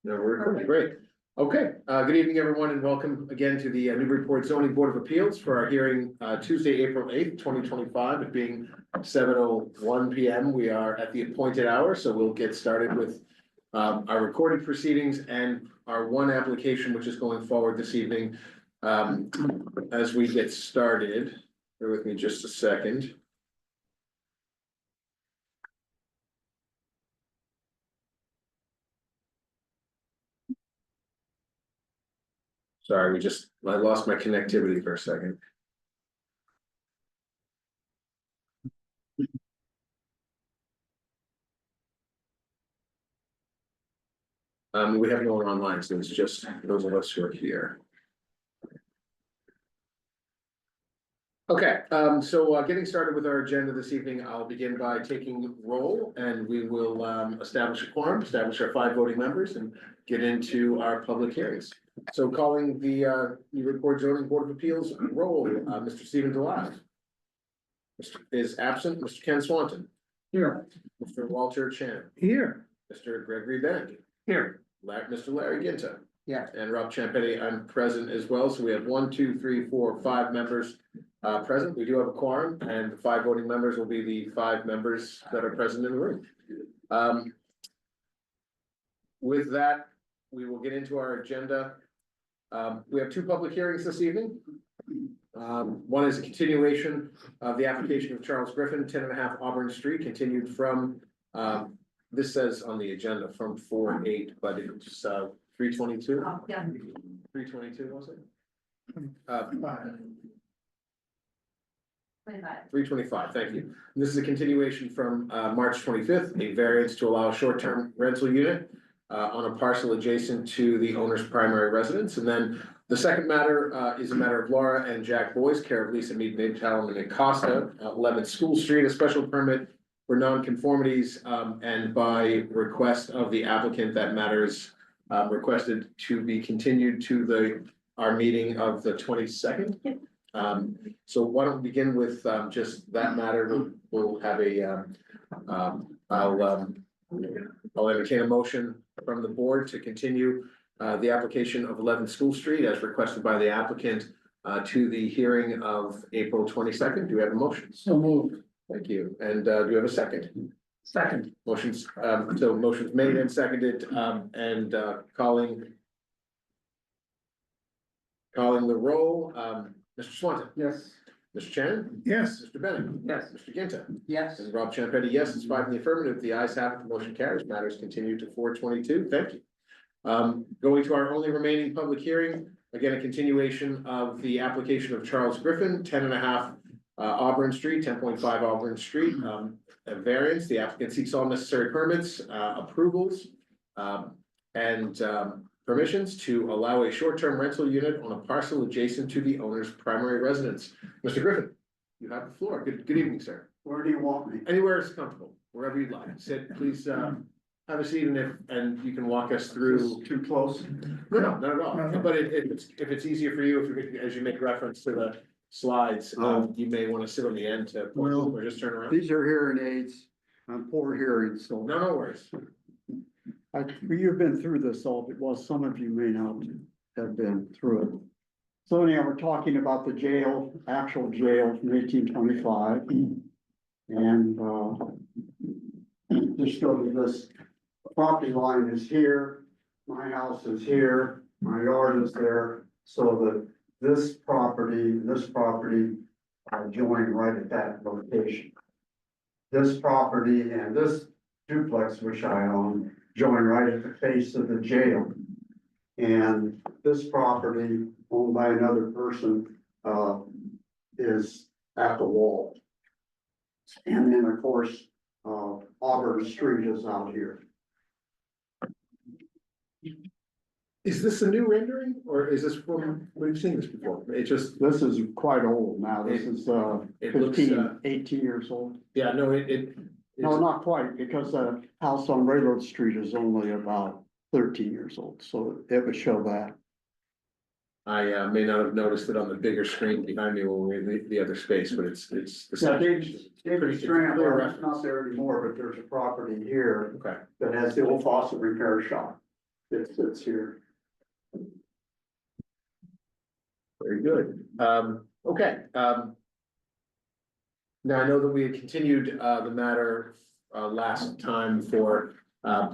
No, we're recording. Great. Okay, good evening, everyone, and welcome again to the Newburyport Zoning Board of Appeals for our hearing Tuesday, April 8th, 2025, it being 7:01 p.m. We are at the appointed hour, so we'll get started with our recorded proceedings and our one application, which is going forward this evening. As we get started, bear with me just a second. Sorry, I lost my connectivity for a second. We have no one online, so it's just those of us who are here. Okay, so getting started with our agenda this evening, I'll begin by taking roll, and we will establish a quorum, establish our 5 voting members, and get into our public hearings. So calling the Newburyport Zoning Board of Appeals roll, Mr. Stephen Delisle is absent. Mr. Ken Swanton. Here. Mr. Walter Chan. Here. Mr. Gregory Bennett. Here. Mr. Larry Ginta. Yeah. And Rob Champetti, I'm present as well. So we have 1, 2, 3, 4, 5 members present. We do have a quorum, and the 5 voting members will be the 5 members that are present in the room. With that, we will get into our agenda. We have 2 public hearings this evening. One is a continuation of the application of Charles Griffin, 10.5 Auburn Street, continued from, this says on the agenda from 4/8, but it's 3/22. Yeah. 3/22 was it? 25. 3/25, thank you. And this is a continuation from March 25th, a variance to allow a short-term rental unit on a parcel adjacent to the owner's primary residence. And then the second matter is a matter of Laura and Jack Boyce, care of Lisa Mead, Midtown and Acosta, 11 School Street, a special permit for nonconformities, and by request of the applicant, that matter is requested to be continued to our meeting of the 22nd. So why don't we begin with just that matter? We'll have I'll entertain a motion from the board to continue the application of 11 School Street as requested by the applicant to the hearing of April 22nd. Do we have a motion? So moved. Thank you. And do we have a second? Second. Motions, so motions made and seconded, and calling the roll, Mr. Swanton. Yes. Mr. Chan. Yes. Mr. Bennett. Yes. Mr. Ginta. Yes. And Rob Champetti, yes, it's 5 in the affirmative. The ayes have it, the motion carries. Matters continue to 4/22. Thank you. Going to our only remaining public hearing, again, a continuation of the application of Charles Griffin, 10.5 Auburn Street, 10.5 Auburn Street, a variance. The applicant seeks all necessary permits, approvals, and permissions to allow a short-term rental unit on a parcel adjacent to the owner's primary residence. Mr. Griffin, you have the floor. Good evening, sir. Where do you want me? Anywhere is comfortable, wherever you'd like. Sit, please, have a seat, and you can walk us through. Too close? No, not at all. No. But if it's easier for you, as you make reference to the slides, you may want to sit on the end to, Well, or just turn around. These are hearing aids. I'm poor hearing, so. No worries. You've been through this all, well, some of you may not have been through it. So anyhow, we're talking about the jail, actual jail from 1825. And just go to this, property line is here, my house is here, my yard is there, so that this property are joined right at that location. This property and this duplex, which I own, join right at the face of the jail. And this property owned by another person is at the wall. And then, of course, Auburn Street is out here. Is this a new rendering, or is this from, we've seen this before? It just, This is quite old now. This is it looks, 18 years old. yeah, no, No, not quite, because the house on Railroad Street is only about 13 years old, so it would show that. I may not have noticed it on the bigger screen behind me when we were in the other space, but it's. Yeah, David Strand, Clear that's not there anymore, but there's a property here Okay, that has the old faucet repair shop. It sits here. Very good. Okay, now I know that we had continued, the matter, last time for,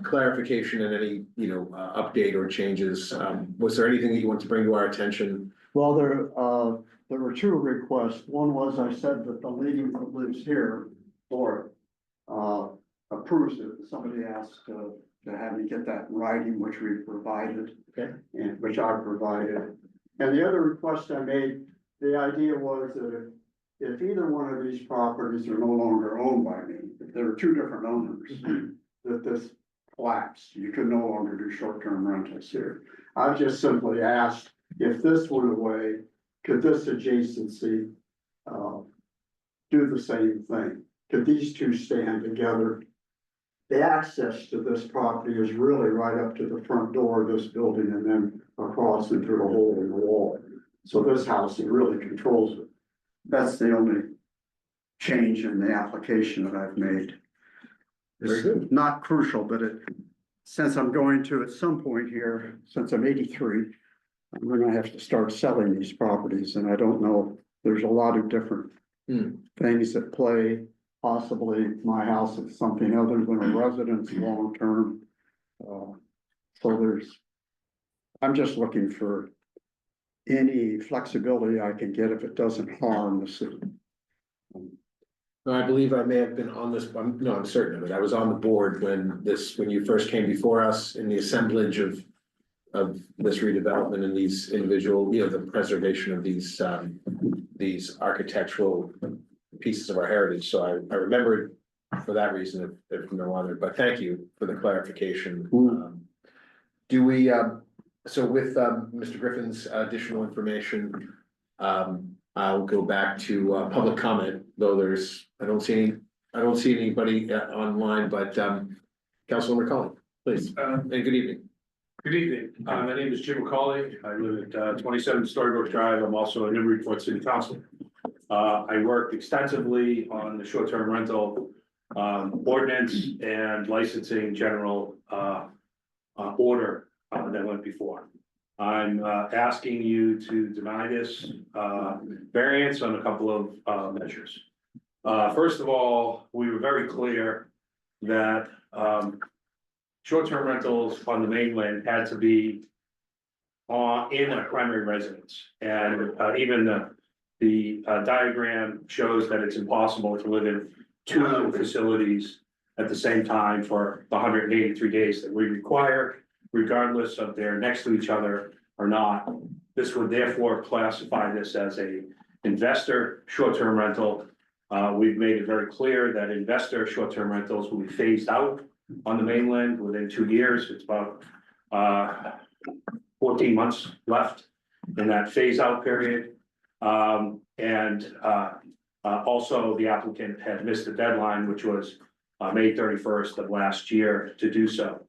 clarification and any, update or changes. Was there anything that you want to bring to our attention? Well, there were two requests. One was I said that the lady that lives here, or, approves it. Somebody asked to have me get that in writing, which we provided. Okay. And which I provided. And the other request I made, the idea was that if either one of these properties are no longer owned by me, if there are two different owners, that this collapsed, you could no longer do short-term rentals here. I just simply asked, if this went away, could this adjacency, do the same thing? Could these two stand together? The access to this property is really right up to the front door of this building and then across and through a hole in the wall. So this house really controls it. That's the only change in the application that I've made. Very good. It's not crucial, but since I'm going to at some point here, since I'm 83, I'm gonna have to start selling these properties, and I don't know, there's a lot of different things at play. Possibly my house is something other than a residence long-term. So I'm just looking for any flexibility I can get if it doesn't harm the city. No, I believe I may have been on this, I'm certain of it. I was on the board when you first came before us in the assemblage of this redevelopment and these individual, the preservation of these architectural pieces of our heritage. So I remember it for that reason, if no other, but thank you for the clarification. Do we, so with Mr. Griffin's additional information, I'll go back to public comment, though I don't see anybody online, but Councilor McCollum, please, and good evening. Good evening. My name is Jim McCauley. I live at 27 Storybook Drive. I'm also a Newburyport City Council. I worked extensively on the short-term rental ordinance and licensing general order that went before. I'm asking you to deny this variance on a couple of measures. First of all, we were very clear that short-term rentals on the mainland had to be in a primary residence. And even the diagram shows that it's impossible to live in two facilities at the same time for the 183 days that we require, regardless of they're next to each other or not. This would therefore classify this as a investor short-term rental. We've made it very clear that investor short-term rentals will be phased out on the mainland within 2 years. It's about 14 months left in that phase out period. Also the applicant had missed the deadline, which was May 31st of last year to do so.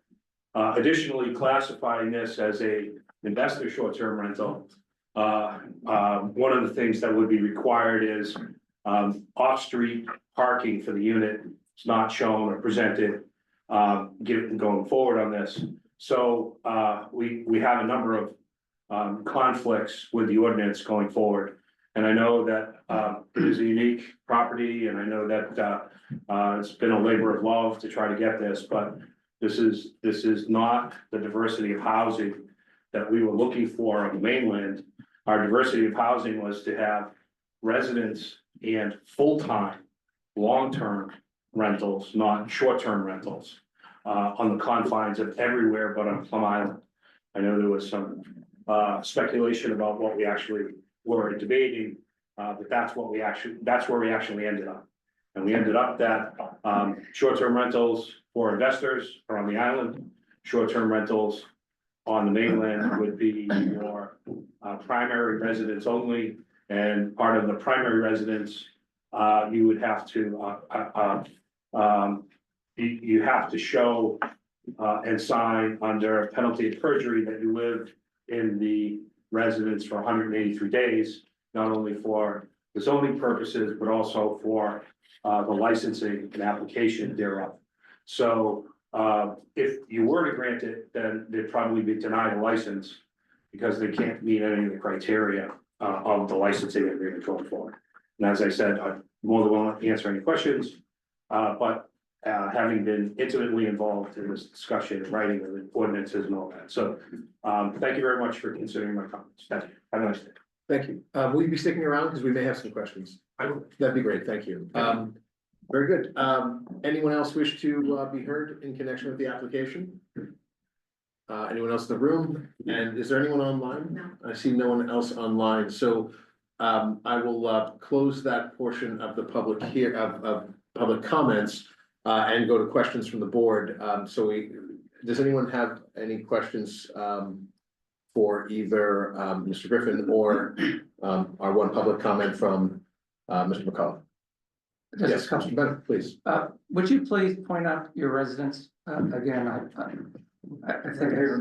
Additionally, classifying this as a investor short-term rental, one of the things that would be required is off-street parking for the unit. It's not shown or presented going forward on this. So we have a number of conflicts with the ordinance going forward. And I know that it is a unique property, and I know that it's been a labor of love to try to get this, but this is not the diversity of housing that we were looking for on the mainland. Our diversity of housing was to have residents and full-time, long-term rentals, not short-term rentals, on the confines of everywhere but on Plum Island. I know there was some speculation about what we actually were debating, but that's where we actually ended up. And we ended up that short-term rentals for investors are on the island, short-term rentals on the mainland would be for primary residents only. And part of the primary residence, you would have to you have to show and sign under penalty of perjury that you live in the residence for 183 days, not only for the zoning purposes, but also for the licensing and application thereof. So If you were to grant it, then they'd probably be denied a license because they can't meet any of the criteria of the licensing agreement going forward. And as I said, I'm more than willing to answer any questions, but having been intimately involved in this discussion, writing of the ordinances and all that. So thank you very much for considering my comments. Thank you. Have a nice day. Thank you. Will you be sticking around? Because we may have some questions. That'd be great. Thank you. Very good. Anyone else wish to be heard in connection with the application? Anyone else in the room? And is there anyone online? No. I see no one else online, so I will close that portion of the public here of public comments and go to questions from the board. Does anyone have any questions for either Mr. Griffin or our one public comment from Mr. McCullough? Yes, Councilor Bennett, please. Would you please point out your residence, again, I think I.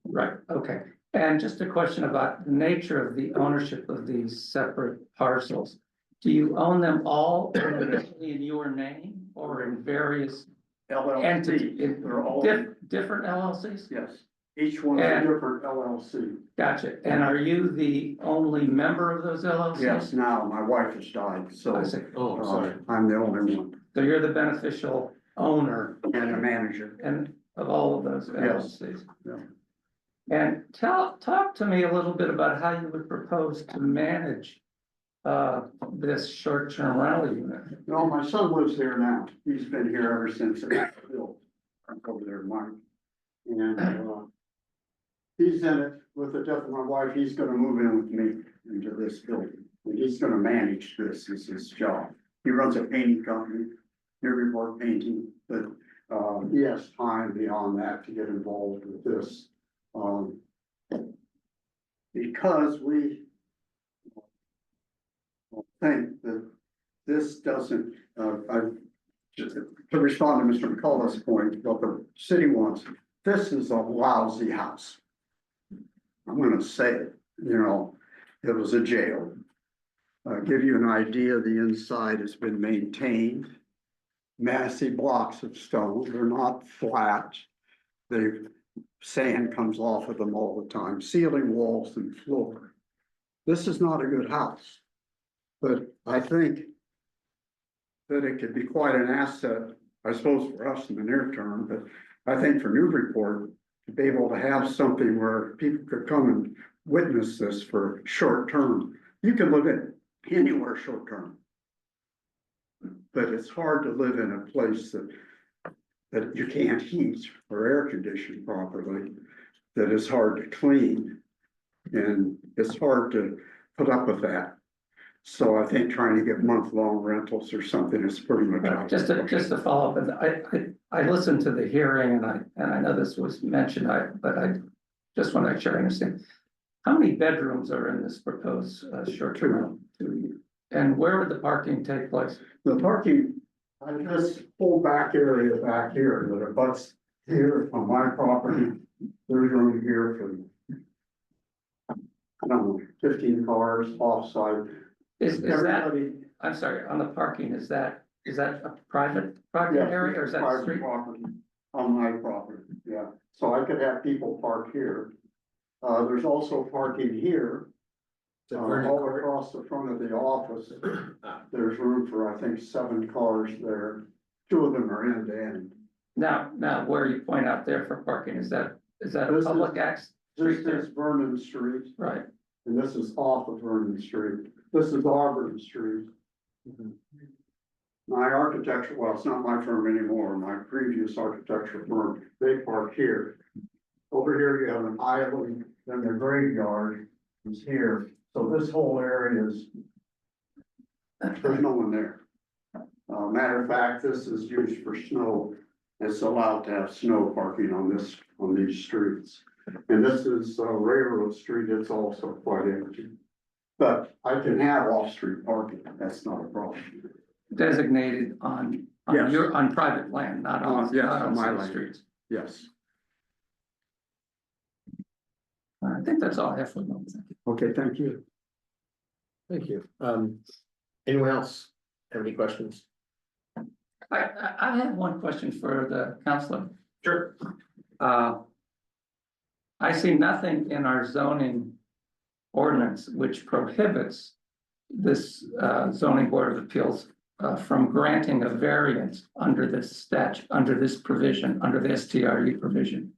Right, okay, and just a question about the nature of the ownership of these separate parcels. Do you own them all individually in your name or in various entities? LLC, they're all, Different LLCs? yes, each one's a And- different LLC. Gotcha, and are you the only member of those LLCs? Yes, now, my wife has died, so I see, Oh, I'm sorry. I'm the only one, so you're the beneficial owner and the manager. and of all of those Yes. LLCs? Yeah. And talk to me a little bit about how you would propose to manage this short-term rental unit. No, my son lives there now. He's been here ever since it was built. Over there, Mike. And, he's in it with the death of my wife. He's gonna move in with me into this building. And he's gonna manage this. This is his job. He runs a painting company, Newburyport Painting, but, he has time beyond that to get involved with this. Because we think that this doesn't, to respond to Mr. McCullough's point, what the city wants, this is a lousy house. I'm gonna say it, it was a jail. Give you an idea, the inside has been maintained. Massive blocks of stone, they're not flat. Sand comes off of them all the time, ceiling, walls and floor. This is not a good house. But I think that it could be quite an asset, I suppose, for us in the near term, but I think for Newburyport to be able to have something where people could come and witness this for short term. You can live in anywhere short term. But it's hard to live in a place that you can't heat or air condition properly, that is hard to clean. And it's hard to put up with that. So I think trying to get month-long rentals or something is pretty much out. Just to follow up, and I listened to the hearing and I know this was mentioned, but I just want to make sure I understand. How many bedrooms are in this proposed short-term rental? Two. And where would the parking take place? The parking, this whole back area back here that abuts here on my property, there's room here for, I don't know, 15 cars offside. Is that, Everybody, I'm sorry, on the parking, is that a private parking yeah, area or is that private street? property on my property, yeah. So I could have people park here. There's also parking here. All across the front of the office, there's room for, I think, 7 cars there. 2 of them are end to end. Now, where you point out there for parking, is that a This public access? This street there? is Vernon Street, Right, and this is off of Vernon Street. This is Auburn Street. My architecture, well, it's not my firm anymore. My previous architecture firm, they park here. Over here, you have an island, then the graveyard is here. So this whole area is, there's no one there. Matter of fact, this is used for snow. It's allowed to have snow parking on these streets. And this is Railroad Street. It's also quite empty. But I can have off-street parking. That's not a problem. designated on Yes. on private land, not on, Yes, not on on my city land. streets. Yes. I think that's all I have for the moment. Okay, thank you. Thank you. Anyone else have any questions? I have one question for the counselor. Sure. I see nothing in our zoning ordinance which prohibits this zoning board of appeals from granting a variance under this statute, under this provision, under the STRU provision.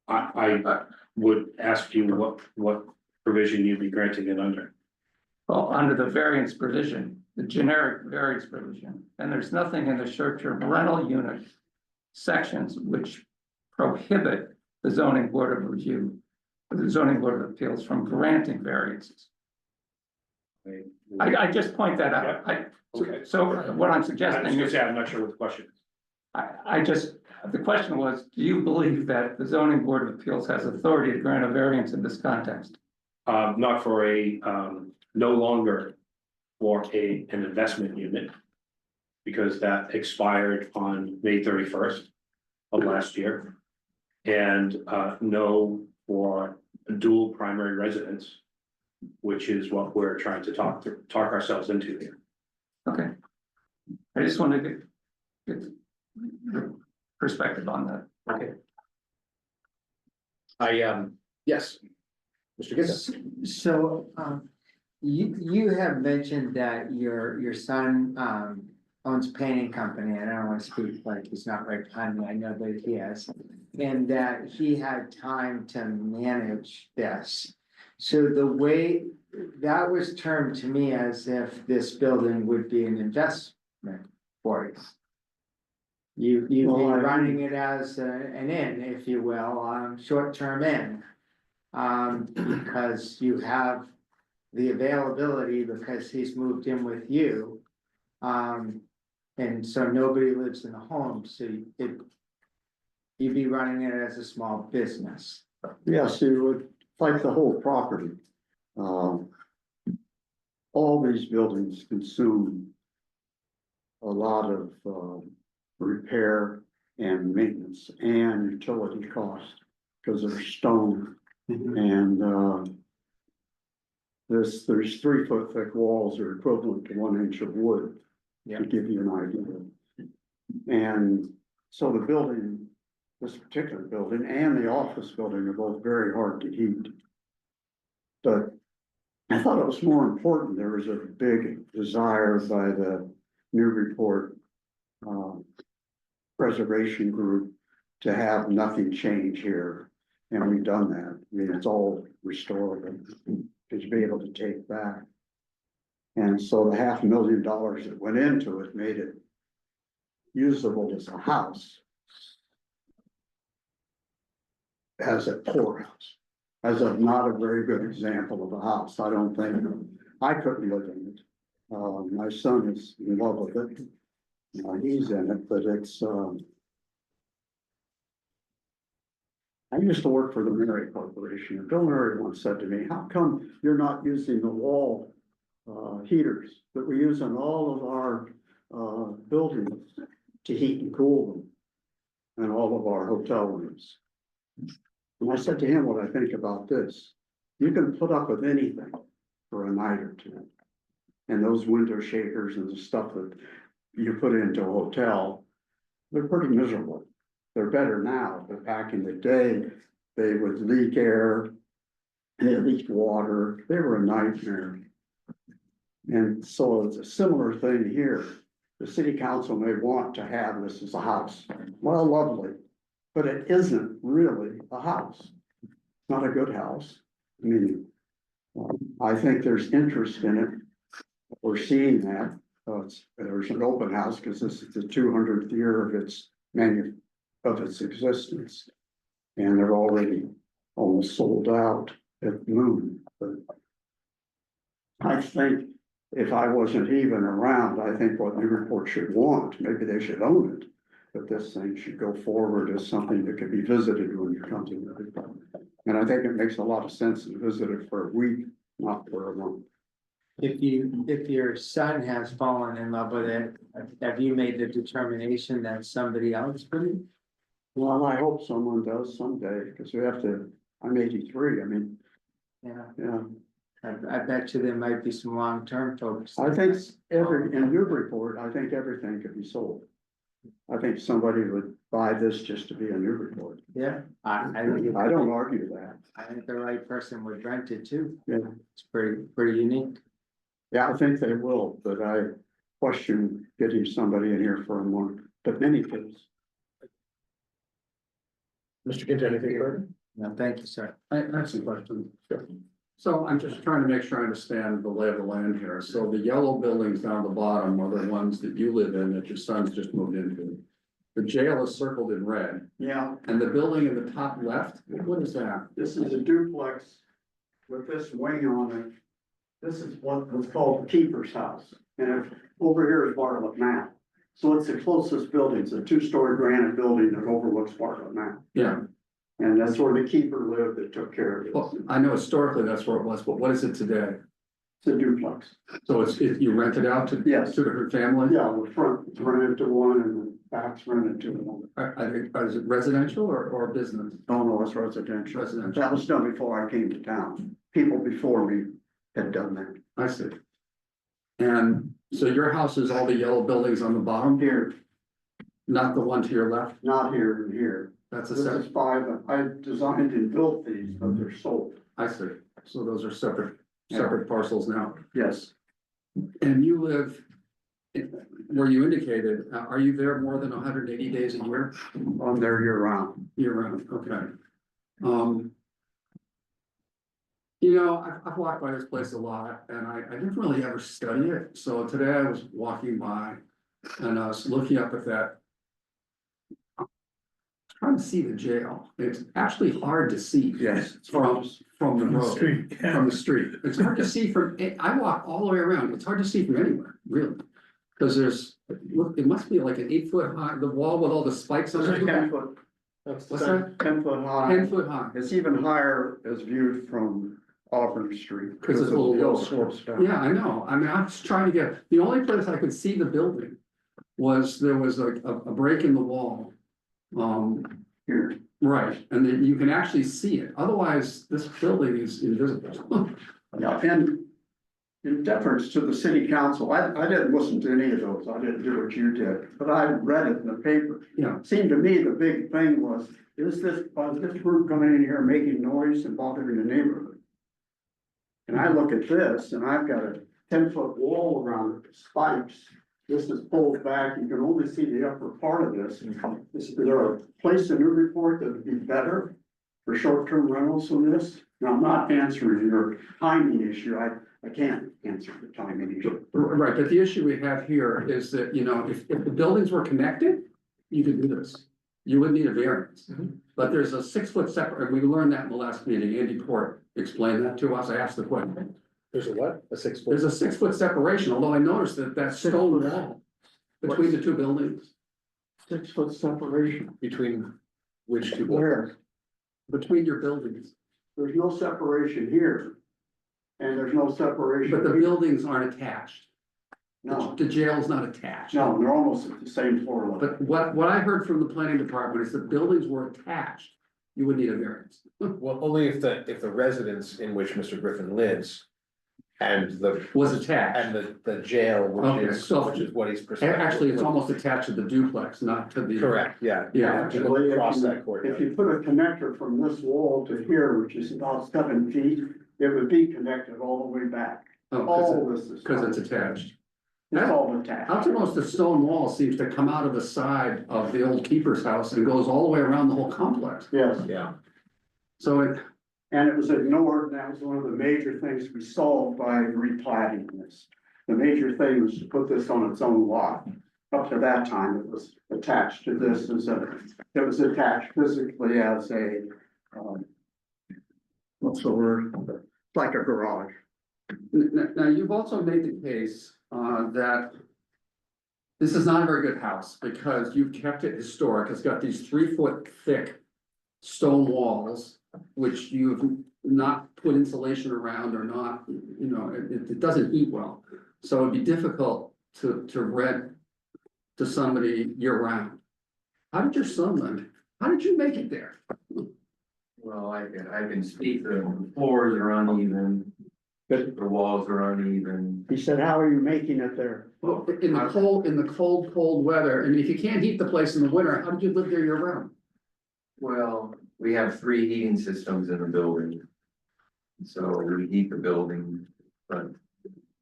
I would ask you what provision you'd be granting it under. Well, under the variance provision, the generic variance provision, and there's nothing in the short-term rental unit sections which prohibit the zoning board of review, the zoning board of appeals from granting variances. I just point that out. Okay. So what I'm I was suggesting gonna is, say, I'm not sure what the question is. the question was, do you believe that the zoning board of appeals has authority to grant a variance in this context? Not for no longer for an investment unit. Because that expired on May 31st of last year. And no for dual primary residence, which is what we're trying to talk ourselves into here. Okay. I just wanted to get your perspective on that. Okay. Yes. Mr. Gibbs. So, you have mentioned that your son, owns a painting company, and I don't wanna speak like he's not right behind me, I know that he has. And that he had time to manage this. So the way, that was termed to me as if this building would be an investment for you. You'd be running it as an inn, if you will, short-term inn. Because you have the availability because he's moved in with you. And so nobody lives in the home, so you'd be running it as a small business. Yes, you would, like the whole property. All these buildings consume a lot of repair and maintenance and utility costs because they're stone. And there's 3 foot thick walls are equivalent to 1 inch of wood. Yeah. To give you an idea. And so the building, this particular building and the office building are both very hard to heat. But I thought it was more important, there was a big desire by the Newburyport preservation group to have nothing change here. And we've done that. I mean, it's all restored to be able to take back. And so the $500,000 that went into it made it usable as a house. As a poorhouse, as a not a very good example of a house, I don't think, I couldn't live in it. My son is in love with it, he's in it, but it's, I used to work for the Mary Corporation, and Bill Murray once said to me, how come you're not using the wall heaters that we use in all of our buildings to heat and cool them, and all of our hotel rooms? And I said to him, what I think about this, you can put up with anything for a night or two. And those window shakers and the stuff that you put into a hotel, they're pretty miserable. They're better now, but back in the day, they would leak air, and they leaked water, they were a nightmare. And so it's a similar thing here. The city council may want to have this as a house. Well, lovely, but it isn't really a house. It's not a good house. I mean, I think there's interest in it. We're seeing that. There's an open house because this is the 200th year of its existence. And they're already almost sold out at noon. But I think if I wasn't even around, I think what Newburyport should want, maybe they should own it. But this thing should go forward as something that could be visited when you come to Newburyport. And I think it makes a lot of sense to visit it for a week, not for a month. If your son has fallen in love with it, have you made the determination that somebody else would? Well, I hope someone does someday, because we have to, I'm 83, I mean, Yeah. yeah. I bet you there might be some long-term folks. I think in Newburyport, I think everything could be sold. I think somebody would buy this just to be a Newburyport. Yeah, I don't argue that. I think the right person would rent it too. Yeah. It's pretty unique. Yeah, I think they will, but I question getting somebody in here for a month, but many kids. Mr. Kinch, anything further? No, thank you, sir. I have some questions. So I'm just trying to make sure I understand the lay of the land here. So the yellow buildings down the bottom are the ones that you live in, that your son's just moved into. The jail is circled in red, Yeah, and the building in the top left, what is that? this is a duplex with this wing on it. This is what was called the keeper's house, and over here is Bartlett Mount. So it's the closest building, it's a two-story granite building that overlooks Bartlett Mount. Yeah, And that's where the keeper lived that took care of well, it. I know historically that's where it was, but what is it today? It's a duplex. So you rent it out to Yes. two different families? Yeah, the front is rented to one and the back's rented to another. Is it residential or business? Oh, no, it's residential. Residential. That was done before I came to town. People before me had done that. I see. And so your house is all the yellow buildings on the bottom, Here, not the one to your left? not here and here. That's a This separate. is five, I designed and built these, but they're sold. I see, so those are separate parcels now, Yes, and you live. Where you indicated, are you there more than 180 days a year? I'm there year round. Year round, okay. You know, I've walked by this place a lot, and I didn't really ever study it, so today I was walking by. And I was looking up at that. Trying to see the jail, it's actually hard to see. Yes. From the road. Street, yeah. From the street. It's hard to see from, I walk all the way around. It's hard to see from anywhere, really. Cause look, it must be like an 8 foot high, the wall with all the spikes on it. 10 foot, What's that? 10 foot high. 10 foot high. It's even higher as viewed from Auburn Street. 'Cause it's a the little hill lower. slopes down. Yeah, I know. I mean, I'm just trying to get, the only place I could see the building was there was a break in the wall. Here, Right, and then you can actually see it. Otherwise, this building is invisible. yeah, and in deference to the city council, I didn't listen to any of those, I didn't do what you did, but I read it in the paper. Yeah. It seemed to me the big thing was this group coming in here making noise and bothering the neighborhood? And I look at this and I've got a 10 foot wall around it, with spikes. This is pulled back, you can only see the upper part of this. Is there a place in Newburyport that would be better for short-term rentals than this? Now, I'm not answering your timing issue, I can't answer the timing issue. Right, but the issue we have here is that, you know, if the buildings were connected, you could do this. You wouldn't need a variance. But there's a 6 foot separate, we learned that in the last meeting. Andy Port explained that to us. I asked the question. There's a what? A 6 foot? There's a 6 foot separation, although I noticed that stone wall between the two buildings, 6 foot separation. Between which two? buildings? Where? between your buildings. There's no separation here. And there's no separation. But the here. buildings aren't attached. No, The jail's not attached. no, they're almost at the same floor level. But what I heard from the planning department is that buildings were attached, you would need a variance. Well, only if the residence in which Mr. Griffin lives. And Was attached. and the jail, Okay, which so- is what he's. prescribed. Actually, it's almost attached to the duplex, not to the. Correct, yeah. Yeah. Actually, Across if that you courtyard. put a connector from this wall to here, which is about 7 feet, it would be connected all the way back. Oh, All this is. cause it's attached. It's all attached. How come most the stone wall seems to come out of the side of the old keeper's house and goes all the way around the whole complex? Yes, Yeah, So it, and it was ignored, and that was one of the major things we solved by replatting this. The major thing was to put this on its own lot. Up to that time, it was attached to this it was attached physically as a, what's the word? Like a garage. now, you've also made the case, that this is not a very good house because you've kept it historic. It's got these 3 foot thick stone walls, which you've not put insulation around or not, you know, it doesn't heat well. So it'd be difficult to rent to somebody year round. How did your son learn? How did you make it there? Well, I can speak, the floors are uneven, But The walls are uneven. he said, how are you making it there? Well, in the cold weather, I mean, if you can't heat the place in the winter, how did you live there year round? Well, we have 3 heating systems in the building. So we heat the building, but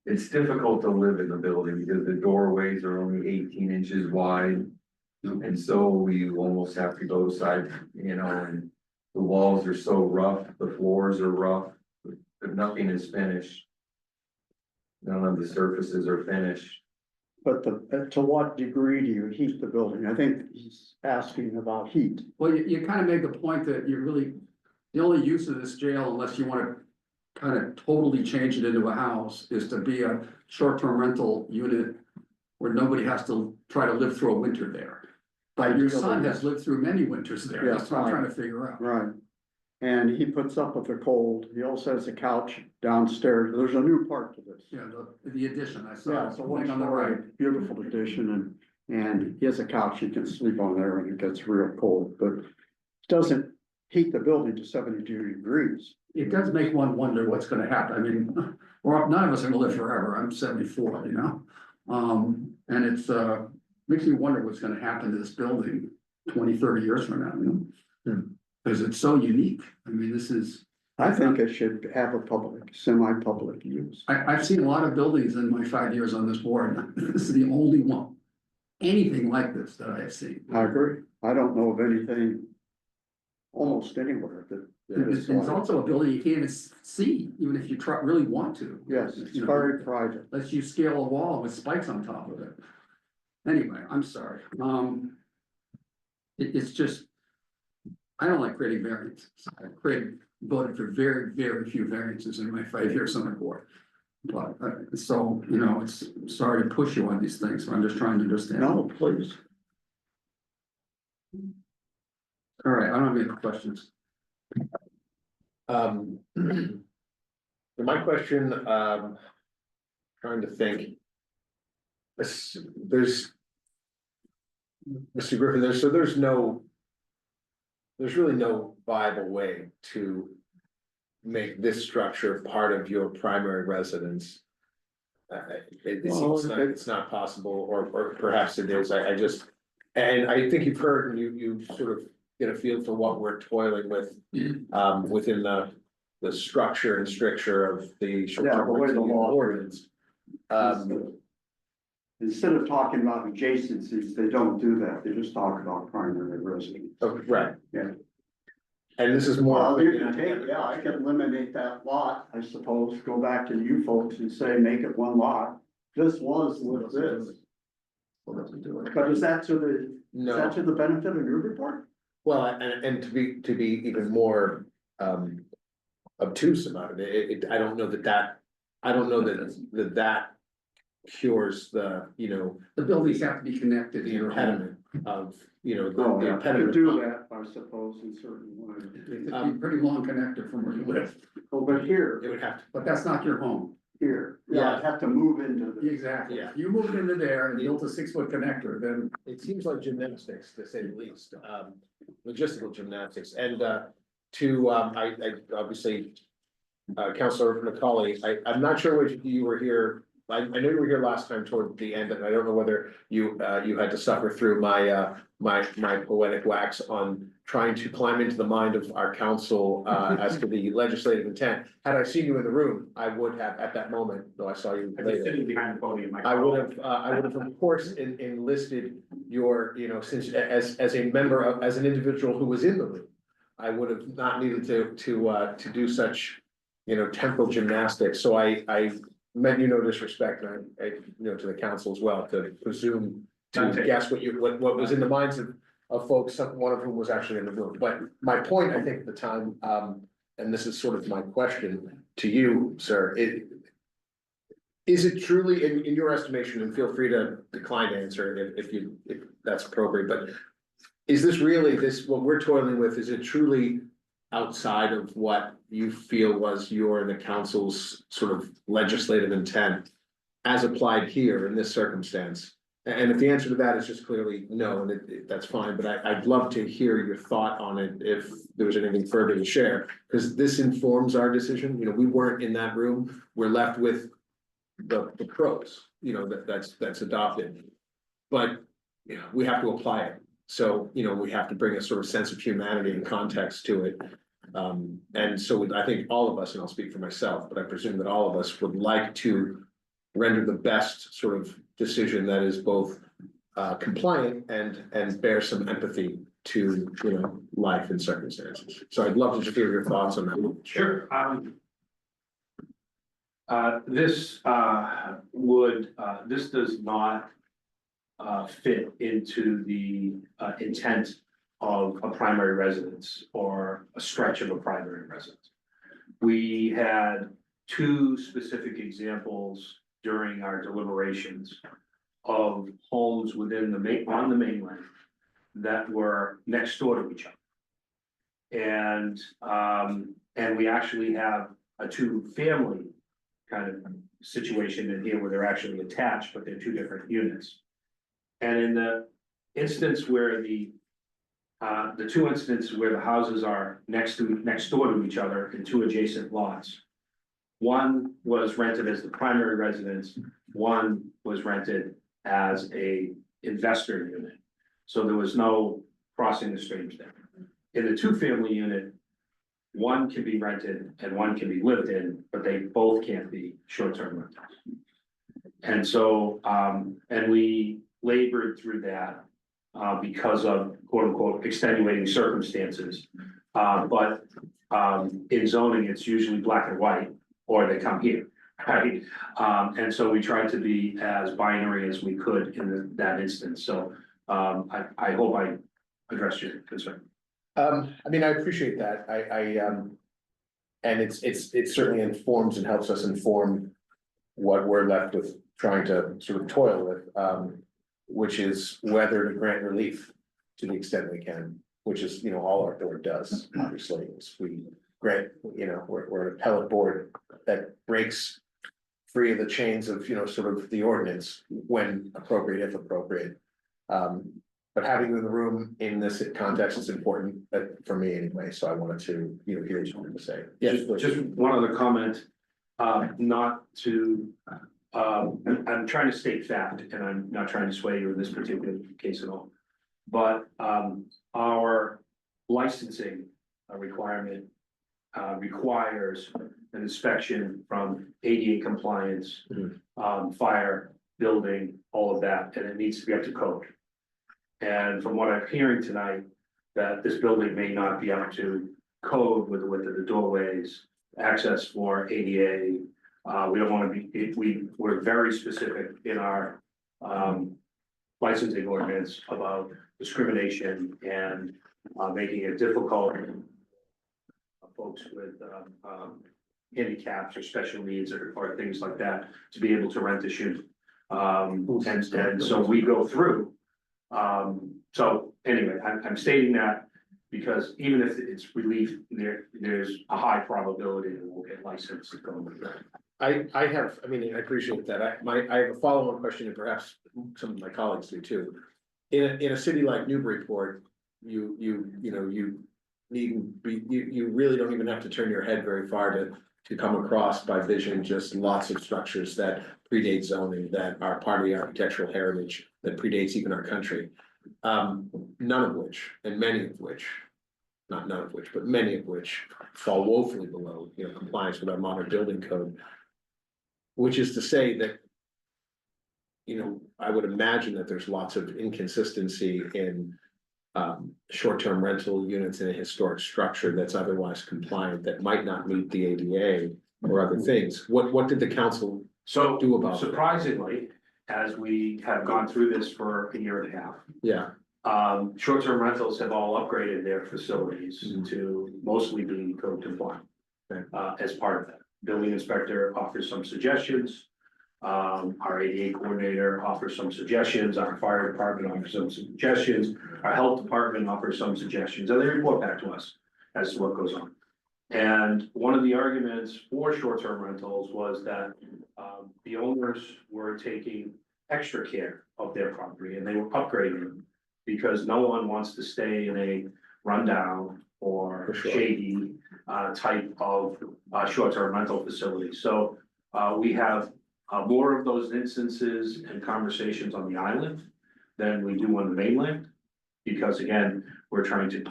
it's difficult to live in the building because the doorways are only 18 inches wide. And so we almost have to go side, and the walls are so rough, the floors are rough, but nothing is finished. None of the surfaces are finished. But to what degree do you heat the building? I think he's asking about heat. Well, you kind of made the point that you really, the only use of this jail, unless you want to kind of totally change it into a house, is to be a short-term rental unit where nobody has to try to live through a winter there. But your son has lived through many winters there, that's what I'm trying to figure out. Right. And he puts up with the cold. He also has a couch downstairs. There's a new part to this. Yeah, the addition, I saw, Yeah, it's a the thing on the right. one-story, beautiful addition, and he has a couch he can sleep on there when it gets real cold, but it doesn't heat the building to 72 degrees. It does make one wonder what's gonna happen, I mean, none of us are gonna live forever, I'm 74, and it's, makes me wonder what's gonna happen to this building 20, 30 years from now, Cause it's so unique, I mean, this is, I think it should have a public, semi-public use. I've seen a lot of buildings in my 5 years on this board, this is the only one, anything like this that I have seen. I agree. I don't know of anything almost anywhere that. It's also a building you can't even see, even if you really want to. Yes, it's You know, very private. Lets you scale a wall with spikes on top of it. Anyway, I'm sorry, it's just, I don't like creating variances. Voted for very, very few variances in my 5 years on the board. But, so, it's sorry to push you on these things, but I'm just trying to understand. No, please. All right, I don't have any questions. My question, trying to think. There's. Mr. Griffin, there's really no viable way to make this structure part of your primary residence. It seems like it's not possible, or perhaps it is, I just, and I think you've heard, and you sort of get a feel for what we're toiling with. Within the structure and stricture of the. Yeah, the way the law- ordinance. Instead of talking about adjacencies, they don't do that. They just talk about primary residence. Oh, right. Yeah. And this is more. Well, you can take, yeah, I can eliminate that lot, I suppose, go back to you folks and say, make it one lot. This was with this. But is that to the benefit of Newburyport? Well, and to be even more obtuse about it, I don't know that cures the, The buildings have to be connected the here. impediment of, the You could impediment. do that, I suppose, in certain ways. It's a pretty long connector from where you live, Oh, but It here, would have to, but that's not your home. yeah, I'd have to move into the. Exactly. Yeah. If you moved into there and built a 6-foot connector, then it seems like gymnastics, to say the least, logistical gymnastics, and I obviously. Counselor McCauley, I'm not sure which you were here, I know you were here last time toward the end, and I don't know whether you had to suffer through my poetic wax on trying to climb into the mind of our council as to the legislative intent. Had I seen you in the room, I would have, at that moment, though I saw you later. Sitting behind the podium. I would have of course enlisted your, since as a member of, as an individual who was in the room. I would have not needed to do such, temporal gymnastics, so I meant you no disrespect, and I, to the council as well, to presume to guess what was in the minds of folks, one of whom was actually in the room. But my point, I think at the time, and this is sort of my question to you, sir, is it truly, in your estimation, and feel free to decline to answer if that's appropriate, but is this really what we're toiling with, is it truly outside of what you feel was your and the council's sort of legislative intent as applied here in this circumstance? And if the answer to that is just clearly no, and that's fine, but I'd love to hear your thought on it if there was anything further to share. Because this informs our decision, you know, we weren't in that room, we're left with the pros, you know, that's adopted. But, you know, we have to apply it, so, you know, we have to bring a sort of sense of humanity and context to it. And so I think all of us, and I'll speak for myself, but I presume that all of us would like to render the best sort of decision that is both compliant and bear some empathy to, you know, life and circumstances. So I'd love to just hear your thoughts on that. Sure. This does not fit into the intent of a primary residence or a stretch of a primary residence. We had two specific examples during our deliberations of homes within on the mainland that were next door to each other. And we actually have a two-family kind of situation in here where they're actually attached, but they're two different units. And in the instance where the two instances where the houses are next door to each other in two adjacent lots. One was rented as the primary residence, one was rented as a investor unit. So there was no crossing the streams there. In the two-family unit, one can be rented and one can be lived in, but they both can't be short-term rentals. And so, and we labored through that because of quote unquote extenuating circumstances. But in zoning, it's usually black and white, or they come here, right? And so we tried to be as binary as we could in that instance. So I hope I addressed your concern. I mean, I appreciate that. And it certainly informs and helps us inform what we're left with trying to sort of toil with, which is whether to grant relief to the extent we can, which is, you know, all our board does, obviously, is we grant, you know, we're an appellate board that breaks free of the chains of, you know, sort of the ordinance when appropriate, if appropriate. But having you in the room in this context is important, for me anyway, so I wanted to, you know, hear what you wanted to say. Yes, Just one other comment, not to, I'm trying to state fact, and I'm not trying to sway you in this particular case at all. But our licensing requirement requires an inspection from ADA compliance, fire, building, all of that, and it needs to be up to code. And from what I'm hearing tonight, that this building may not be up to code with the width of the doorways, access for ADA. We don't want to be, we're very specific in our licensing ordinance about discrimination and making it difficult for folks with handicaps or special needs or things like that to be able to rent this unit. And so we go through. So anyway, I'm stating that because even if it's relief, there's a high probability that we'll get licensed going with that. I have, I mean, I appreciate that. I have a follow-on question, and perhaps some of my colleagues do too. In a city like Newburyport, you really don't even have to turn your head very far to come across by vision just lots of structures that predate zoning, that are part of the architectural heritage, that predates even our country. None of which, and many of which, not none of which, but many of which fall woefully below, you know, compliance with our modern building code. Which is to say that, you know, I would imagine that there's lots of inconsistency in short-term rental units in a historic structure that's otherwise compliant, that might not meet the ADA or other things. What did the council do about it? Surprisingly, as we have gone through this for a year and a half. Yeah. Short-term rentals have all upgraded their facilities to mostly be code compliant. Okay. As part of that, building inspector offers some suggestions. Our ADA coordinator offers some suggestions, our fire department offers some suggestions, our health department offers some suggestions, and they report back to us as to what goes on. And one of the arguments for short-term rentals was that the owners were taking extra care of their property and they were upgrading. Because no one wants to stay in a rundown or For sure. shady type of short-term rental facility. So we have more of those instances and conversations on the island than we do on the mainland. Because again, we're trying to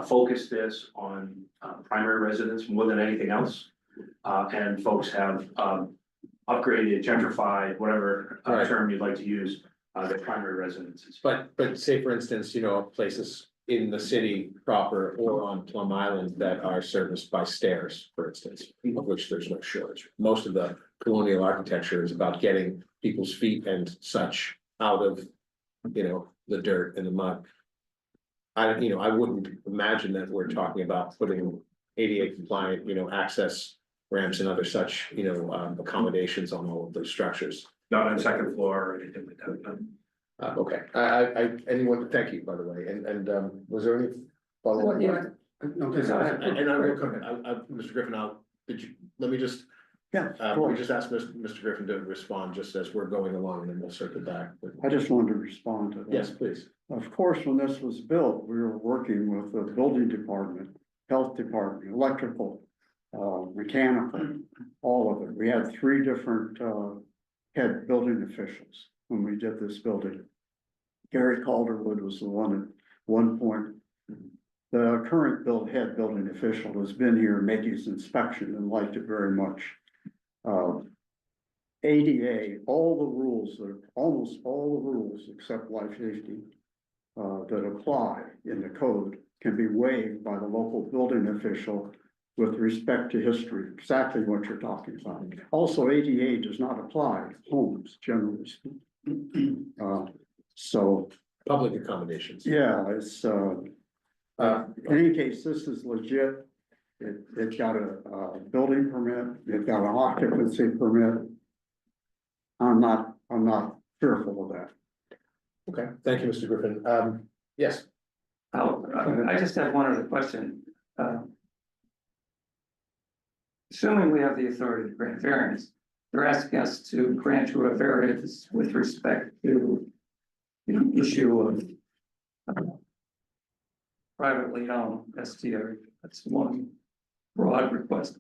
focus this on primary residents more than anything else. And folks have upgraded, gentrified, whatever Right. term you'd like to use, their primary residences. But say for instance, places in the city proper or on Plum Island that are serviced by stairs, for instance, of which there's no shortage. Most of the colonial architecture is about getting people's feet and such out of, the dirt and the mud. I wouldn't imagine that we're talking about putting ADA compliant, access ramps and other such, accommodations on all of those structures. Not on second floor or anything like that. Okay, thank you, by the way, and, was there any follow-up? Well, yeah. Okay, so I have- And I will come, Mr. Griffin, let me just, Yeah, we just asked Mr. Griffin to respond just as we're going along, and then we'll circle back. I just wanted to respond to that. Yes, please. Of course, when this was built, we were working with the building department, health department, electrical, mechanical, all of it. We had three different, head building officials when we did this building. Gary Calderwood was the one at one point. The current head building official has been here making his inspection and liked it very much. ADA, almost all the rules except life safety that apply in the code can be waived by the local building official with respect to history, exactly what you're talking about. Also, ADA does not apply to homes generally speaking. So, Public accommodations. yeah, it's, in any case, this is legit. It got a building permit, it got an occupancy permit. I'm not fearful of that. Okay, thank you, Mr. Griffin. Yes, I just have one other question. Assuming we have the authority to grant variance, they're asking us to grant you a variance with respect to the issue of privately owned STR. That's one broad request.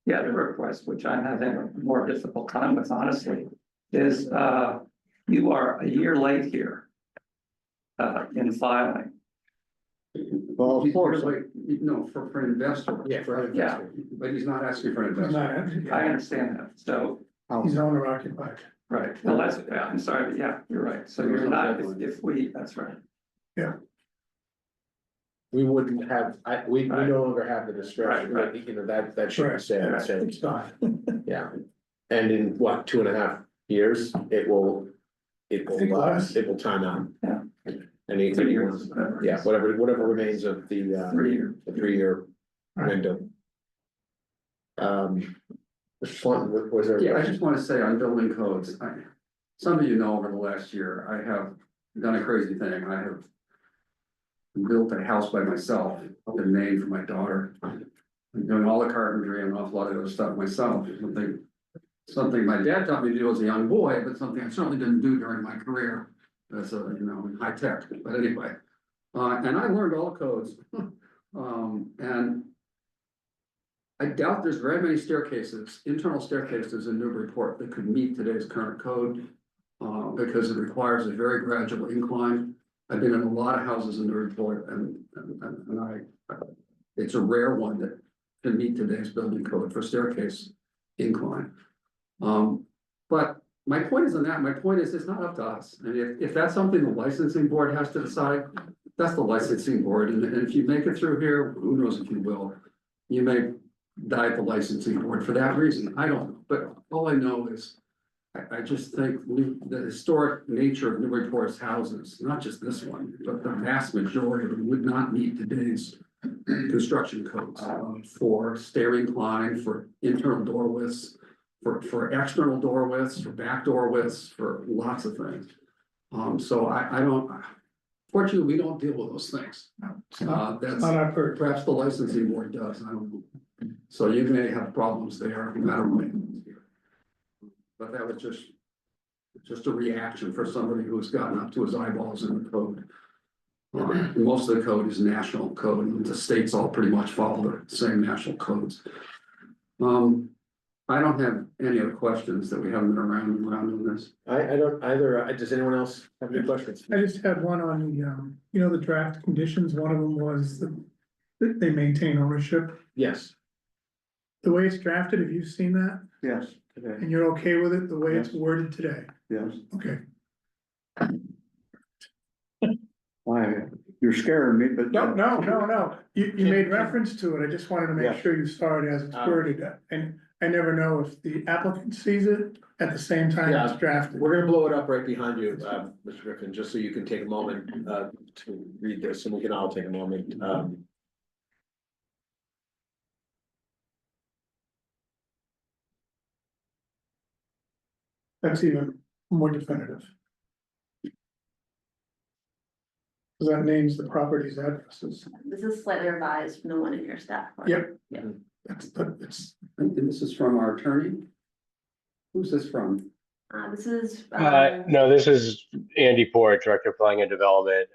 The other request, which I'm having a more difficult time with, honestly, is you are a year late here in filing. Well, of course, No, for investor. yeah, for Yeah. But he's not asking for an investment. I understand that. So, he's owner occupied. right, well, that's, yeah, I'm sorry, but yeah, you're right. So you're not, if we, that's right. we wouldn't have, we no longer have the discretion, Right, right. that should be said, Right, so, it's not. yeah. And in what, 2.5 years, it will think less. it will time out. Yeah. Any, 3 years, whatever it yeah, is. whatever remains of the 3 year. 3-year window. Mr. Swanton, was there? a Yeah, I question? just want to say on building codes, some of you know over the last year, I have done a crazy thing. I have built a house by myself up in Maine for my daughter. I'm doing all the carpentry and an awful lot of other stuff myself. Something my dad taught me to do as a young boy, but something I certainly didn't do during my career as a, in high tech, but anyway. And I learned all the codes. And I doubt there's very many staircases, internal staircases in Newburyport that could meet today's current code. Because it requires a very gradual incline. I've been in a lot of houses in Newburyport and it's a rare one that can meet today's building code for staircase incline. But my point isn't that, my point is it's not up to us. And if that's something the licensing board has to decide, that's the licensing board. And if you make it through here, who knows if you will, you may die at the licensing board for that reason. I don't know, but all I know is I just think the historic nature of Newburyport's houses, not just this one, but the vast majority of them would not meet today's construction codes for stair incline, for internal door widths, for external door widths, for back door widths, for lots of things. So I don't, fortunately, we don't deal with those things. That's Not our purview. perhaps the licensing board does, I don't know. So you may have problems there, no matter what. But that was just just a reaction for somebody who's gotten up to his eyeballs in the code. Most of the code is national code, and the states all pretty much follow the same national codes. I don't have any other questions that we haven't been around and around on this. I don't either. Does anyone else have any questions? I just had one on the draft conditions. One of them was that they maintain ownership. Yes. The way it's drafted, have you seen that? Yes, And you're okay with it, the way it's worded today? yes. Okay. Why, you're scaring me, but. No. You made reference to it. I just wanted to Yeah. make sure you saw it as it's worded. And I never know if the applicant sees it at the same time it's drafted. We're gonna blow it up right behind you, Mr. Griffin, just so you can take a moment, to read this, and we can all take a moment. That's even more definitive. Cause that names the property's addresses. This is slightly revised from the one in your staff. report. Yep. It's, And this is from our attorney? Who's this from? This is. No, this is Andy Port, Director of Planning and Development.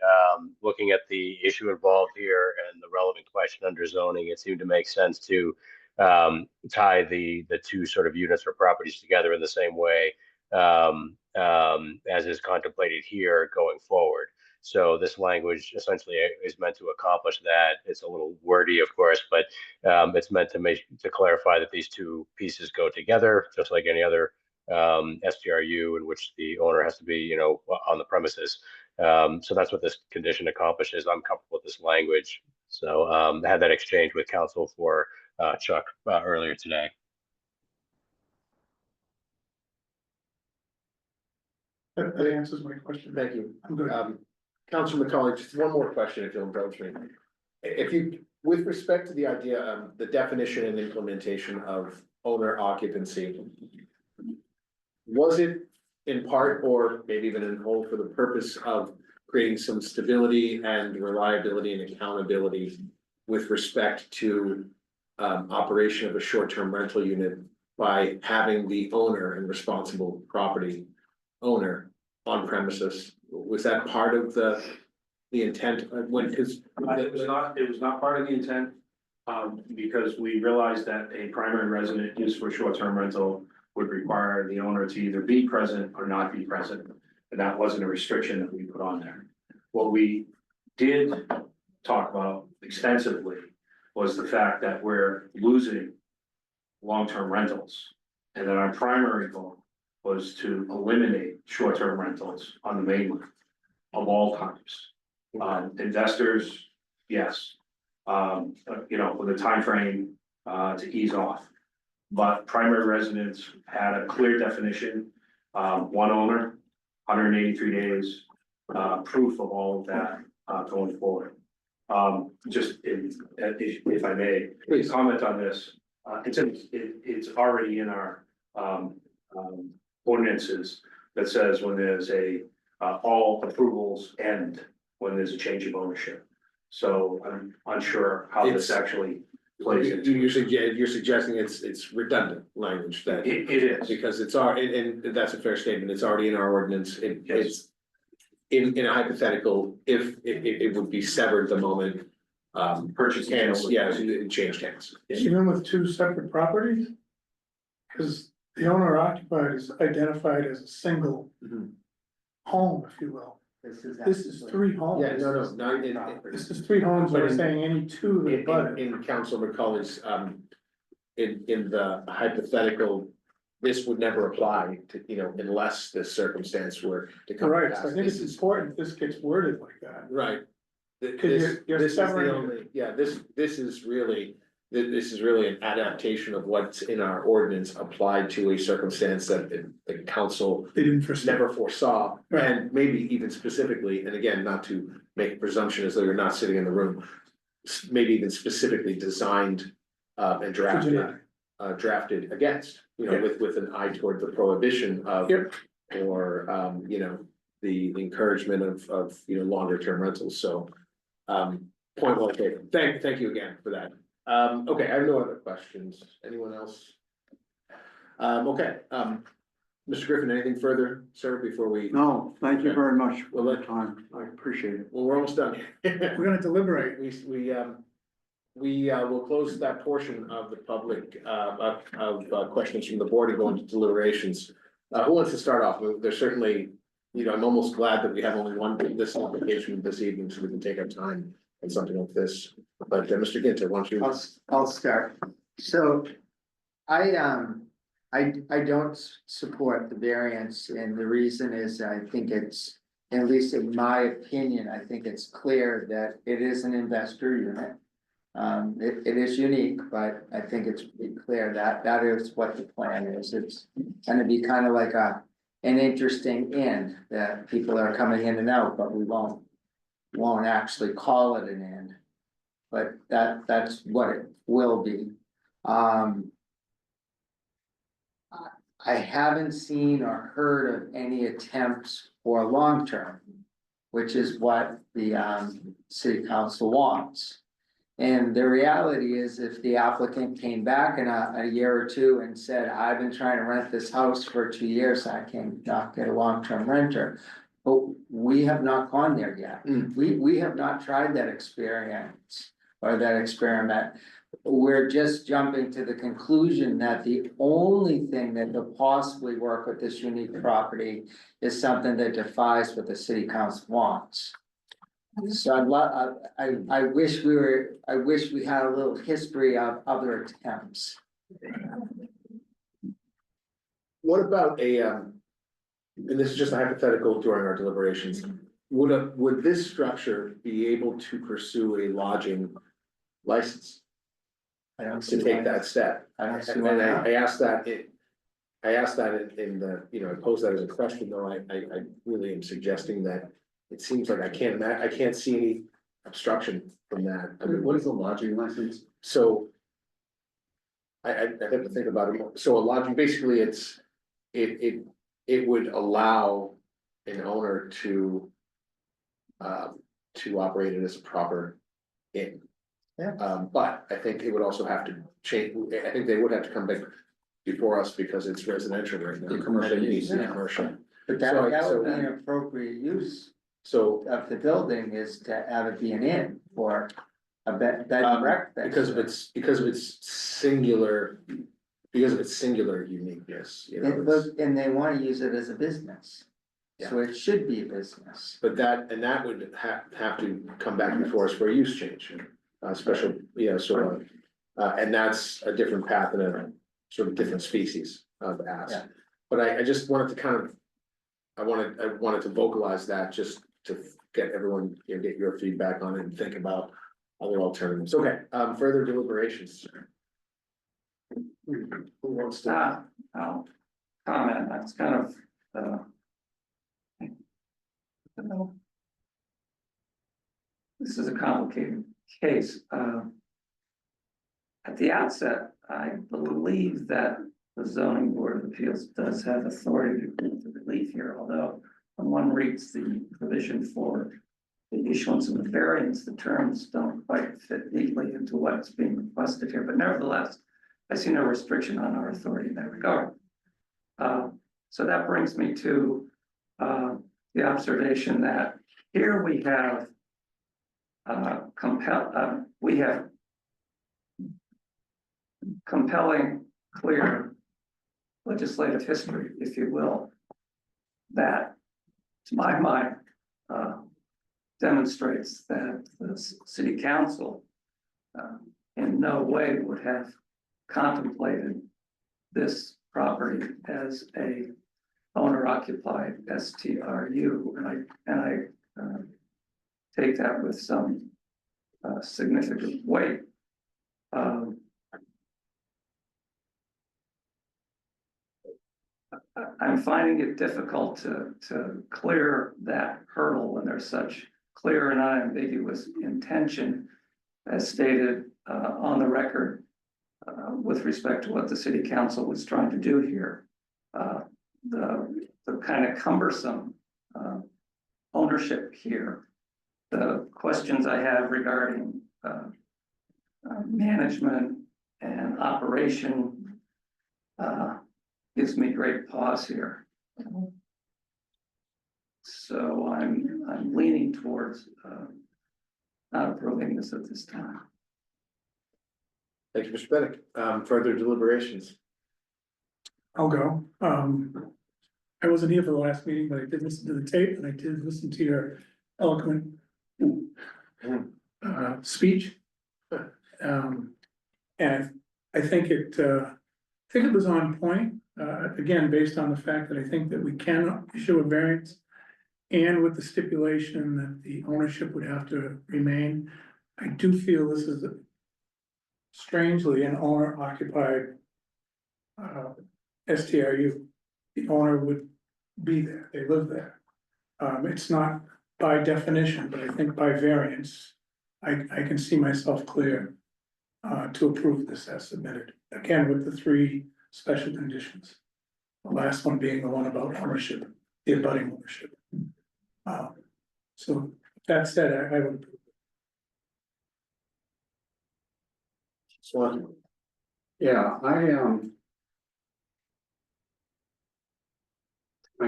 Looking at the issue involved here and the relevant question under zoning, it seemed to make sense to tie the two sort of units or properties together in the same way as is contemplated here going forward. So this language essentially is meant to accomplish that. It's a little wordy, of course, but it's meant to clarify that these two pieces go together, just like any other STRU in which the owner has to be, on the premises. So that's what this condition accomplishes. I'm comfortable with this language. So I had that exchange with counsel for Chuck earlier today. that answers my question. Thank you. I'm good. Councilor McCauley, just one more question, if you'll indulge me. If you, with respect to the idea of the definition and implementation of owner occupancy, was it in part, or maybe even in whole, for the purpose of creating some stability and reliability and accountability with respect to operation of a short-term rental unit by having the owner and responsible property owner on premises? Was that part of the intent when, because It was not part of the intent, because we realized that a primary resident used for short-term rental would require the owner to either be present or not be present. And that wasn't a restriction that we put on there. What we did talk about extensively was the fact that we're losing long-term rentals. And that our primary goal was to eliminate short-term rentals on the mainland of all types. Investors, yes, with a time frame to ease off. But primary residents had a clear definition, one owner, 183 days, proof of all of that going forward. If I may, please comment on this. It's already in our ordinances that says when there's all approvals end when there's a change of ownership. So I'm unsure how this actually plays into. you're suggesting it's redundant language that. It is. Because it's and that's a fair statement. It's already in our ordinance. It's in a hypothetical, if it would be severed the moment. Purchase Hands, hands. yeah, it changed hands. Even with two separate properties? Cause the owner occupied is identified as a single Mhm. home, if you will. This is three homes. Yeah, no, This is three homes, but we're saying any two that abut it. in Councilor McCauley's, in the hypothetical, this would never apply to, unless this circumstance were to come. to Right, pass. so I think it's important this gets worded like that. Right. Cause you're This is the severing- only, yeah, this is really an adaptation of what's in our ordinance applied to a circumstance that the council They didn't foresee. never foresaw, Right. and maybe even specifically, and again, not to make a presumption as though you're not sitting in the room, maybe even specifically designed and drafted against, Yeah. with an eye toward the prohibition of, Yep. or, the encouragement of, longer term rentals, so. Point well taken. Thank you again for that. Okay, I have no other questions. Anyone else? Okay, Mr. Griffin, anything further, sir, before we, No, thank you very much Well, for let- the time. I appreciate it. well, we're almost done. We're gonna deliberate. We will close that portion of the public, questions from the board and go into deliberations. Who wants to start off? There's certainly, I'm almost glad that we have only one, this application this evening, so we can take our time on something like this. But Mr. Ginter, why don't you? I'll start. So I don't support the variance, and the reason is I think it's, at least in my opinion, I think it's clear that it is an investor unit. It is unique, but I think it's pretty clear that that is what the plan is. It's gonna be kind of like an interesting inn that people are coming in and out, but we won't actually call it an inn. But that's what it will be. I haven't seen or heard of any attempts for long-term, which is what the city council wants. And the reality is, if the applicant came back in a year or two and said, I've been trying to rent this house for 2 years, I cannot get a long-term renter. But we have not gone there yet. We have not tried that experience or that experiment. We're just jumping to the conclusion that the only thing that could possibly work with this unique property is something that defies what the city council wants. So I wish we had a little history of other attempts. What about and this is just a hypothetical during our deliberations, would this structure be able to pursue a lodging license I don't see to take why- that step? I don't see And why not. I asked that in the, I posed that as a question, though, I really am suggesting that it seems like I can't see any obstruction from that. I mean, What is a lodging license? so. I have to think about it more. So a lodging, basically, it would allow an owner to operate it as a proper inn. Yeah. But I think it would also have to change, I think they would have to come back before us because it's residential right now. The commercial It needs to be use, yeah. commercial. But So- that would be so- an appropriate use So, of the building, is to have it be an inn or a bed and breakfast. because of its singular uniqueness, And they wanna use it as a business. So it should be a business. But that would have to come back before us for a use change, special, and that's a different path and a sort of different species of ask. Yeah. But I just wanted to I wanted to vocalize that just to get everyone, get your feedback on it and think about other alternatives. Okay, further deliberations. Who wants to? I'll comment, that's kind of, this is a complicated case. At the outset, I believe that the zoning board of appeals does have authority to grant the relief here, although when one reads the provision for the issuance of the variance, the terms don't quite fit neatly into what's being requested here, but nevertheless, I see no restriction on our authority in that regard. So that brings me to the observation that here we have compelling, clear legislative history, if you will, that, to my mind, demonstrates that the city council in no way would have contemplated this property as a owner-occupied STRU, and I take that with some significant weight. I'm finding it difficult to clear that hurdle when there's such clear and unambiguous intention as stated on the record with respect to what the city council was trying to do here. The kind of cumbersome ownership here, the questions I have regarding management and operation, gives me great pause here. So I'm leaning towards, not approving this at this time. Thank you, Mr. Bennett. Further deliberations? I'll go. I wasn't here for the last meeting, but I did listen to the tape and I did listen to your eloquent speech. And I think it was on point, again, based on the fact that I think that we can issue a variance. And with the stipulation that the ownership would have to remain, I do feel this is strangely an owner occupied STRU. The owner would be there, they live there. It's not by definition, but I think by variance, I can see myself clear to approve this as submitted, again, with the 3 special conditions. The last one being the one about ownership, the abutting ownership. So that said, I would. Swan? Yeah, I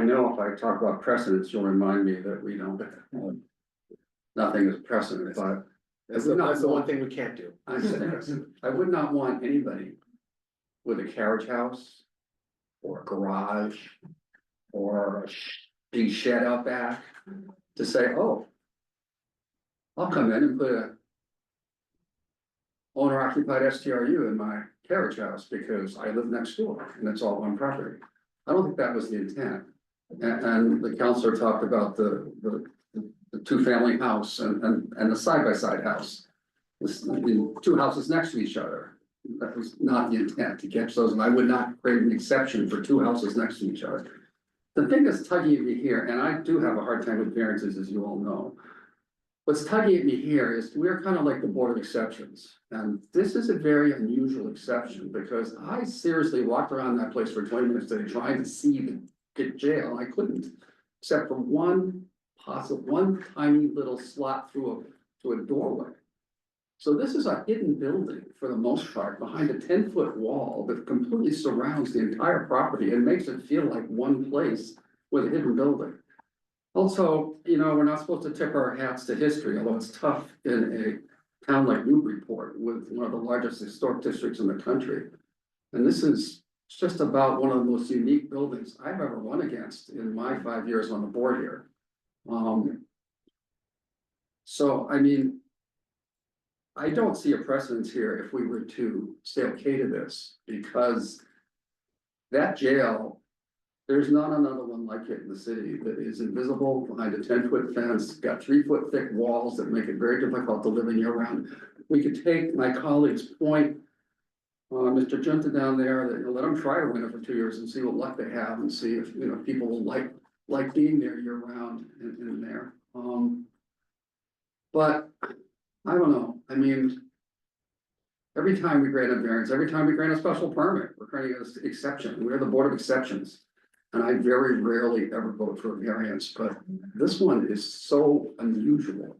know if I talk about precedents, you'll remind me that we don't, nothing is precedent, but. That's the one thing we can't do. I would not want anybody with a carriage house or a garage or a big shed out back to say, oh, I'll come in and put a owner occupied STRU in my carriage house because I live next door and it's all one property. I don't think that was the intent. And the counselor talked about the 2-family house and the side-by-side house. The 2 houses next to each other. That was not the intent to catch those, and I would not create an exception for 2 houses next to each other. The thing that's tugging at me here, and I do have a hard time with variances, as you all know. What's tugging at me here is we're kind of like the board of exceptions, and this is a very unusual exception because I seriously walked around that place for 20 minutes today trying to see the jail, and I couldn't, except for one tiny little slot through a doorway. So this is a hidden building for the most part, behind a 10-foot wall that completely surrounds the entire property and makes it feel like one place with a hidden building. Also, you know, we're not supposed to tip our hats to history, although it's tough in a town like Newburyport with one of the largest historic districts in the country. And this is just about one of the most unique buildings I've ever run against in my 5 years on the board here. So, I mean, I don't see a precedence here if we were to say okay to this, because that jail, there's not another one like it in the city that is invisible behind a 10-foot fence, got 3-foot thick walls that make it very difficult to live in year round. We could take my colleague's point, Mr. Junta down there, that, you know, let them try to rent it for 2 years and see what luck they have and see if, you know, people will like being there year round in there. But I don't know, I mean, every time we grant a variance, every time we grant a special permit, we're granting an exception, we're the board of exceptions. And I very rarely ever vote for a variance, but this one is so unusual.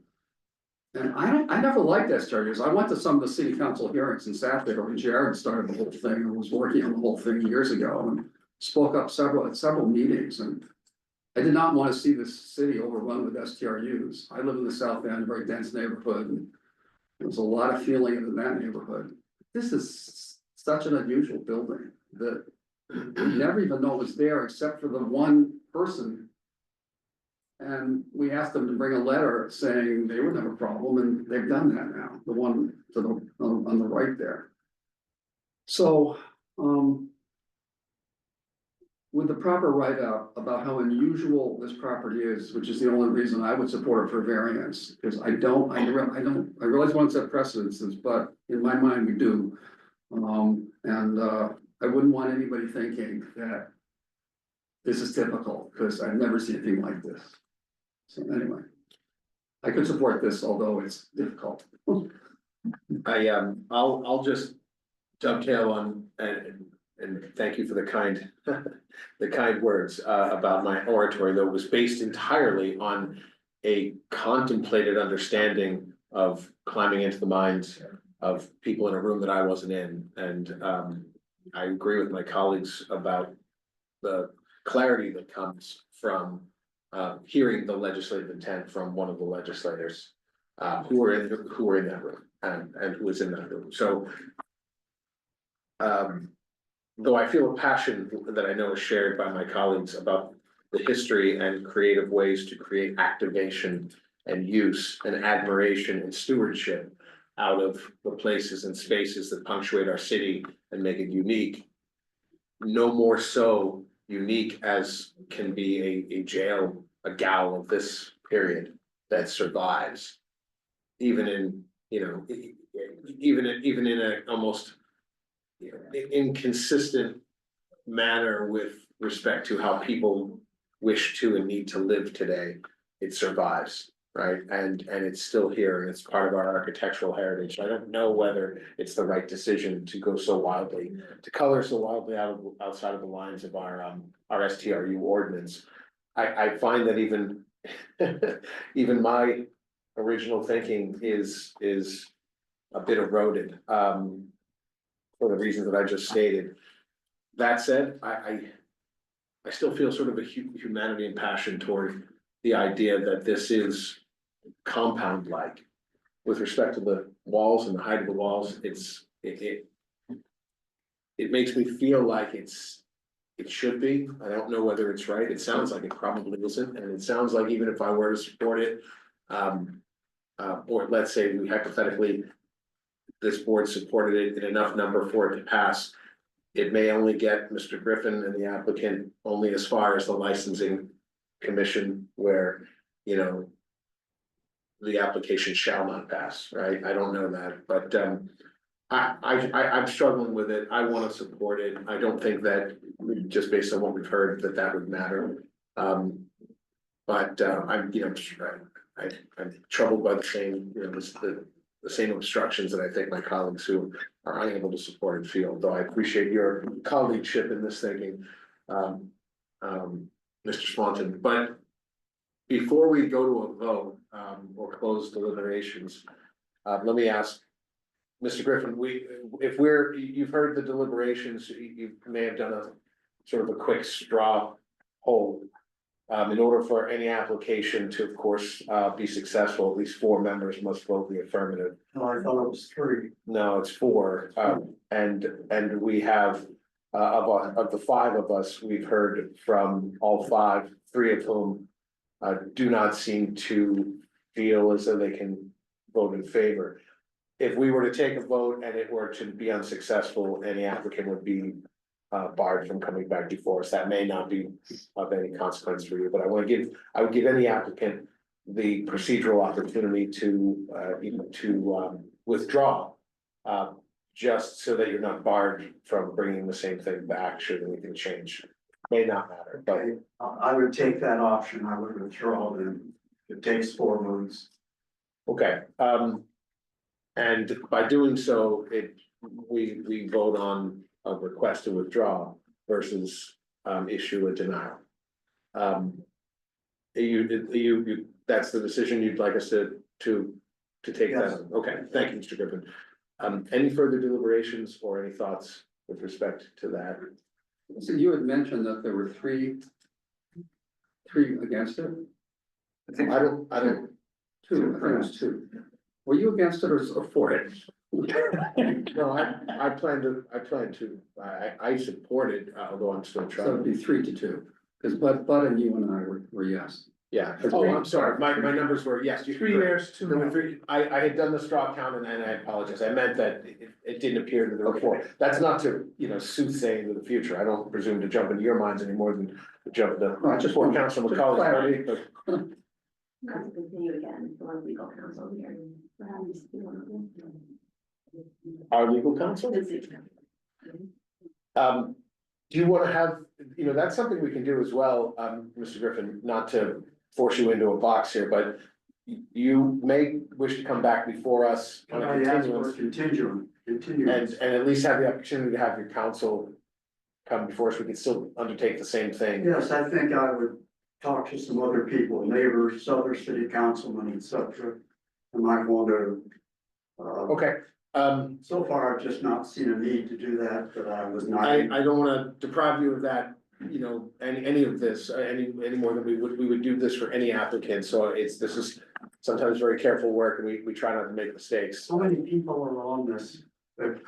And I never liked STRUs. I went to some of the city council hearings and sat there when Jared started the whole thing and was working on the whole thing years ago and spoke up at several meetings. And I did not want to see this city overrun with STRUs. I live in the South End, a very dense neighborhood, and there's a lot of feeling in that neighborhood. This is such an unusual building that we never even know it was there except for the one person. And we asked them to bring a letter saying they would have a problem, and they've done that now, the one to the, on the right there. So, with the proper write-up about how unusual this property is, which is the only reason I would support it for variance, because I realize one set precedences, but in my mind we do. I wouldn't want anybody thinking that this is typical, because I've never seen anything like this. So anyway, I could support this, although it's difficult. I'll just dovetail on and thank you for the kind words about my oratory, though it was based entirely on a contemplated understanding of climbing into the minds of people in a room that I wasn't in. And I agree with my colleagues about the clarity that comes from hearing the legislative intent from one of the legislators who were in that room and who was in that room. So though I feel a passion that I know is shared by my colleagues about the history and creative ways to create activation and use and admiration and stewardship out of the places and spaces that punctuate our city and make it unique. No more so unique as can be a jail, a gal of this period that survives. Even in, you know, even in a almost inconsistent manner with respect to how people wish to and need to live today, it survives, right? And it's still here and it's part of our architectural heritage. I don't know whether it's the right decision to go so wildly, to color so wildly outside of the lines of our STRU ordinance. I find that even even my original thinking is a bit eroded, for the reasons that I just stated. That said, I still feel sort of a humanity and passion toward the idea that this is compound-like. With respect to the walls and the height of the walls, it makes me feel like it should be. I don't know whether it's right. It sounds like it probably isn't, and it sounds like even if I were to support it, or let's say we hypothetically, this board supported it in enough number for it to pass, it may only get Mr. Griffin and the applicant only as far as the licensing commission where, you know, the application shall not pass, right? I don't know that, but I'm struggling with it. I want to support it. I don't think that, just based on what we've heard, that would matter. But I'm, you know, I'm troubled by the same, you know, the same obstructions that I think my colleagues who are unable to support it feel, though I appreciate your colleagueship in this thinking, Mr. Swanton. But before we go to a vote, or close deliberations, let me ask Mr. Griffin, you've heard the deliberations, you may have done a sort of a quick straw poll. In order for any application to, of course, be successful, at least 4 members must vote the affirmative. Oh, I thought it was 3. No, it's 4. And we have, of the 5 of us, we've heard from all 5, 3 of whom do not seem to feel as though they can vote in favor. If we were to take a vote and it were to be unsuccessful, any applicant would be barred from coming back before us. That may not be of any consequence for you, but I would give any applicant the procedural opportunity to withdraw. Just so that you're not barred from bringing the same thing back should anything change. May not matter, but I would take that option. I would withdraw them. It takes 4 votes. okay. And by doing so, we vote on a request to withdraw versus issue a denial. That's the decision you'd like us to take Yes. that. Okay, thank you, Mr. Griffin. Any further deliberations or any thoughts with respect to that? So you had mentioned that there were three against it? I don't, 2, I think it was 2. Were you against it or for it? no, I plan to, I support it, although I'm still So it'd trying. be 3 to 2, because Bud and you and I were yes. Yeah, oh, I'm sorry, my numbers were, yes. 3 years, 2 There were no. 3, I had done the straw count and I apologize, I meant that it didn't appear in the report. That's not to, you know, soothsay into the future, I don't presume to jump into your minds any more than to jump into No, I just before want- Council just McCauley's clarity. mind, but Not to continue again, the one legal counsel here. Perhaps you want our legal counsel? to- Do you wanna have, you know, that's something we can do as well, Mr. Griffin, not to force you into a box here, but you may wish to come back before us on a I asked for continuance continuance. and at least have the opportunity to have your counsel come before us, we can still undertake the same thing. Yes, I think I would talk to some other people, neighbors, other city councilmen, et cetera. I might want to. Okay, So far, I've just not seen a need to do that, but I was not. I don't wanna deprive you of that you know, any of this, any more than we would do this for any applicant, so this is sometimes very careful work, and we try not to make mistakes. How many people are on this?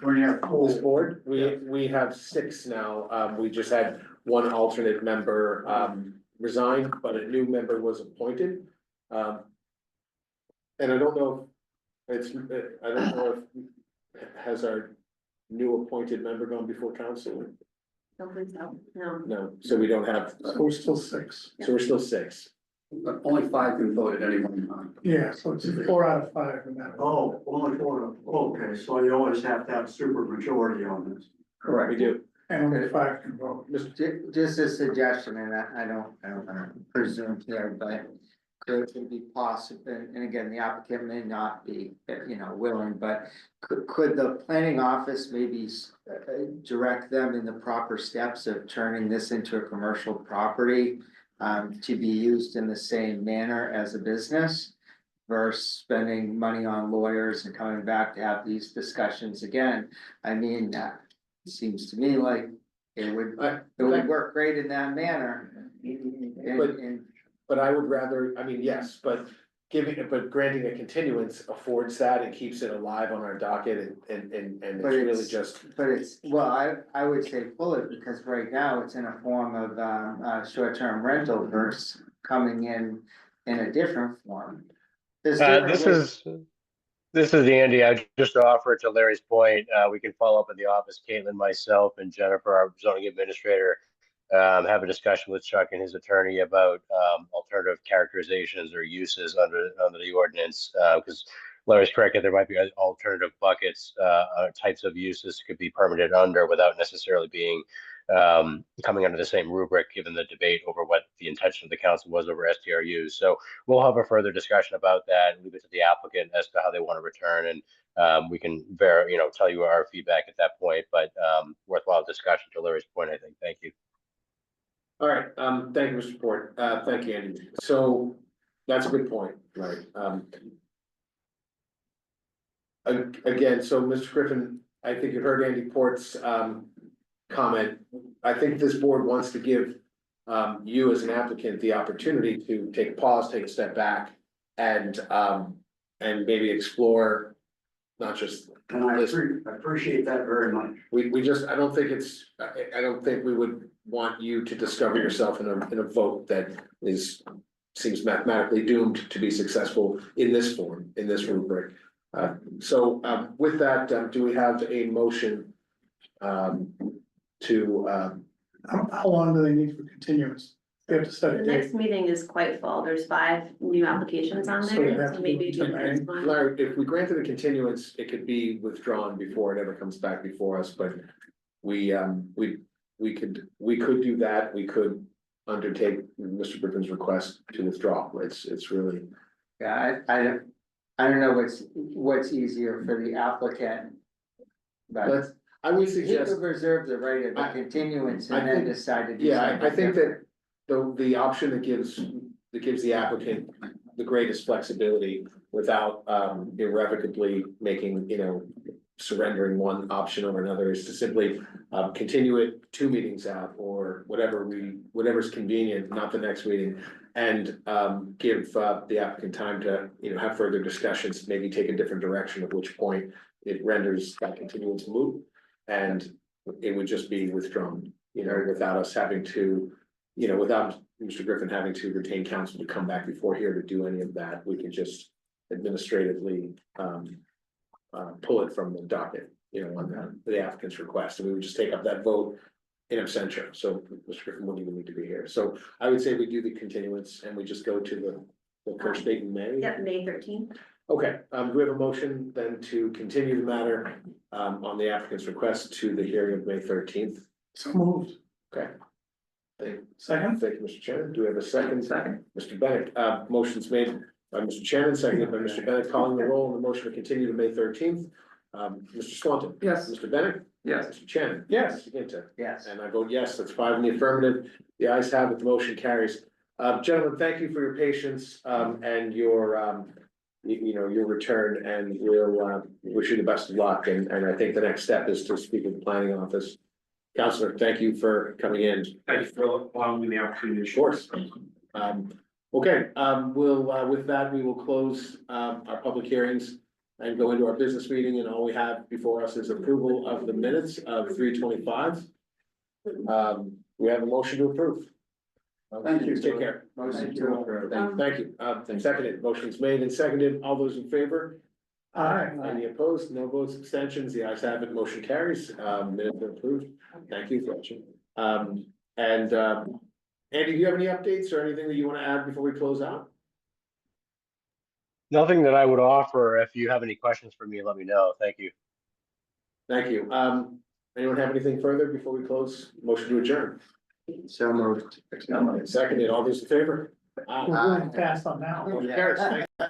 When you have This board, we have 6 now, we just had one alternate member, resign, but a new member was appointed. And I don't know if has our new appointed member gone before council? Don't think so, no. No, so we don't have, So we're still 6. so we're still 6. But only 5 can vote at any one time. Yeah, so it's 4 out of 5 in that. Oh, only 4, okay, so you always have to have super majority on this. Correct. We do. And only 5 can vote. Just a suggestion, and I don't wanna presume here, but could it be possible, and again, the applicant may not be, willing, but could the planning office maybe direct them in the proper steps of turning this into a commercial property to be used in the same manner as a business versus spending money on lawyers and coming back to have these discussions again? I mean, it seems to me like it would work great in that manner. But I would rather, I mean, yes, but granting a continuance affords that and keeps it alive on our docket and it's But really it's- just. But I would say pull it, because right now it's in a form of short-term rental versus coming in a different form. There's different ways- This is Andy. I just offer to Larry's point, we can follow up in the office, Caitlin, myself, and Jennifer, our zoning administrator, have a discussion with Chuck and his attorney about alternative characterizations or uses under the ordinance, because Larry's correct that there might be alternative buckets, types of uses could be permitted under without necessarily being coming under the same rubric, given the debate over what the intention of the council was over STRUs. So we'll have a further discussion about that and leave it to the applicant as to how they want to return, and we can tell you our feedback at that point, but worthwhile discussion to Larry's point, I think. Thank you. All right, thank you, Mr. Port, thank you, Andy, so that's a good point, right? Again, so Mr. Griffin, I think you heard Andy Port's comment. I think this board wants to give you as an applicant the opportunity to take a pause, take a step back, and maybe explore not just. And I appreciate that very much. We just, I don't think we would want you to discover yourself in a vote that seems mathematically doomed to be successful in this form, in this rubric. So with that, do we have a motion to How long do they need for continuance? They have to set The a next date. meeting is quite full, there's 5 new applications on So they there, have so to maybe. do the next one. Larry, if we granted a continuance, it could be withdrawn before it ever comes back before us, but we could do that, we could undertake Mr. Griffin's request to withdraw, it's really. Yeah, I don't know what's easier for the applicant. But I would he suggest, could reserve the right of a continuance and then decide to do yeah, something I think different. that the option that gives the applicant the greatest flexibility without irrevocably making, surrendering one option over another is to simply continue it 2 meetings out or whatever's convenient, not the next meeting. And give the applicant time to, have further discussions, maybe take a different direction, at which point it renders that continuance moot. And it would just be withdrawn, without us having to, without Mr. Griffin having to retain counsel to come back before here to do any of that. We can just administratively pull it from the docket, on the applicant's request, and we would just take up that vote in absentia, so Mr. Griffin wouldn't even need to be here. So I would say we do the continuance and we just go to the first date in May. Yep, May 13th. Okay, do we have a motion then to continue the matter on the applicant's request to the hearing of May 13th? So moved. Okay. Second? Thank you, Mr. Chairman. Do we have a second? Second. Mr. Bennett, motion's made by Mr. Chairman, seconded by Mr. Bennett, calling the roll on the motion to continue to May 13th. Mr. Swanton. Yes. Mr. Bennett. Yes. Mr. Shannon. Yes. Mr. Ginta. Yes. And I vote yes, that's 5 in the affirmative. The ayes have it, the motion carries. Gentlemen, thank you for your patience, and your, your return, and we'll, wish you the best of luck. And I think the next step is to speak with the planning office Counselor, thank you for coming in. Thank you for allowing me the opportunity. Of course. Okay, with that, we will close, our public hearings and go into our business meeting, and all we have before us is approval of the minutes of 3:25. We have a motion to approve. Thank you. Take care. Motion to approve. Thank you. Seconded, motion's made and seconded. All those in favor? Aye. Any opposed? No votes, abstentions? The ayes have it. Motion carries. Minutes are approved. Thank you, Gretchen. Andy, do you have any updates or anything that you want to add before we close out? Nothing that I would offer. If you have any questions for me, let me know. Thank you. Thank you. Anyone have anything further before we close? Motion to adjourn. So moved. Seconded. All those in favor? We're going fast on that one. Motion carries. Thank you.